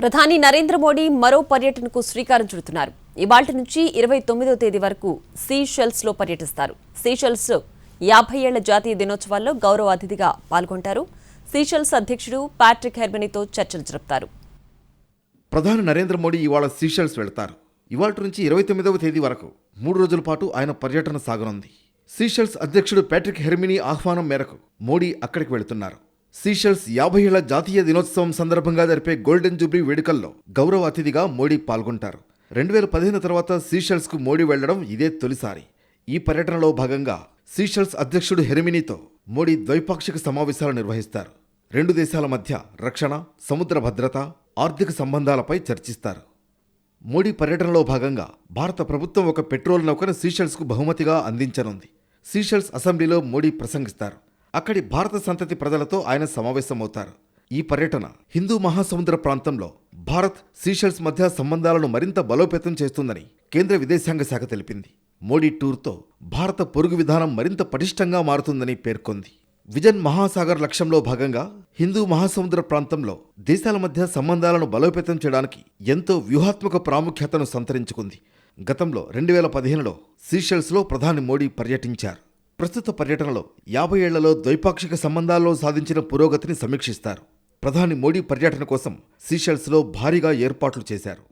ప్రధాని నరేంద్ర మోడీ మరో పర్యటనకు శ్రీకారం చుడుతున్నారు. ఇవాళ్టి నుంచి 29వ తేదీ వరకు సీషెల్స్లో పర్యటిస్తారు. సీషెల్స్ 50 ఏళ్ల జాతీయ దినోత్సవాల్లో గౌరవ అతిథిగా పాల్గొంటారు. సీషెల్స్ అధ్యక్షుడు ప్యాట్రిక్ హెర్మినీతో చర్చలు జరుపుతారు. ప్రధాని నరేంద్ర మోడీ ఇవాళ సీషెల్స్ వెళ్తారు. ఇవాళ్టి నుంచి 29వ తేదీ వరకు 3 రోజుల పాటు ఆయన పర్యటన సాగనుంది. సీషెల్స్ అధ్యక్షుడు ప్యాట్రిక్ హెర్మినీ ఆహ్వానం మేరకు మోడీ అక్కడికి వెళుతున్నారు. సీషెల్స్ 50 ఏళ్ల జాతీయ దినోత్సవం సందర్భంగా జరిపే గోల్డెన్ జూబ్లీ వేడుకల్లో గౌరవ అతిథిగా మోడీ పాల్గొంటారు. 2015 తర్వాత సీషెల్స్కు మోడీ వెళ్లడం ఇదే తొలిసారి. ఈ పర్యటనలో భాగంగా సీషెల్స్ అధ్యక్షుడు హెర్మినీతో మోడీ ద్వైపాక్షిక సమావేశాలు నిర్వహిస్తారు. 2 దేశాల మధ్య రక్షణ, సముద్ర భద్రత, ఆర్థిక సంబంధాలపై చర్చిస్తారు. మోడీ పర్యటనలో భాగంగా భారత ప్రభుత్వం ఒక పెట్రోల్ నౌకను సీషెల్స్కు బహుమతిగా అందించనుంది. సీషెల్స్ అసెంబ్లీలో మోడీ ప్రసంగిస్తారు. అక్కడి భారత సంతతి ప్రజలతో ఆయన సమావేశమవుతారు. ఈ పర్యటన హిందూ మహాసముద్ర ప్రాంతంలో భారత్, సీషెల్స్ మధ్య సంబంధాలను మరింత బలోపేతం చేస్తుందని కేంద్ర విదేశాంగ శాఖ తెలిపింది. మోడీ టూర్తో భారత పొరుగు విధానం మరింత పటిష్టంగా మారుతుందని పేర్కొంది. విజన్ మహాసాగర్ లక్ష్యంలో భాగంగా హిందూ మహాసముద్ర ప్రాంతంలో దేశాల మధ్య సంబంధాలను బలోపేతం చేయడానికి ఎంతో వ్యూహాత్మక ప్రాముఖ్యతను సంతరించుకుంది. గతంలో 2015లో సీషెల్స్లో ప్రధాని మోడీ పర్యటించారు. ప్రస్తుత పర్యటనలో 50 ఏళ్లలో ద్వైపాక్షిక సంబంధాల్లో సాధించిన పురోగతిని సమీక్షిస్తారు. ప్రధాని మోడీ పర్యటన కోసం సీషెల్స్లో భారీగా ఏర్పాట్లు చేశారు.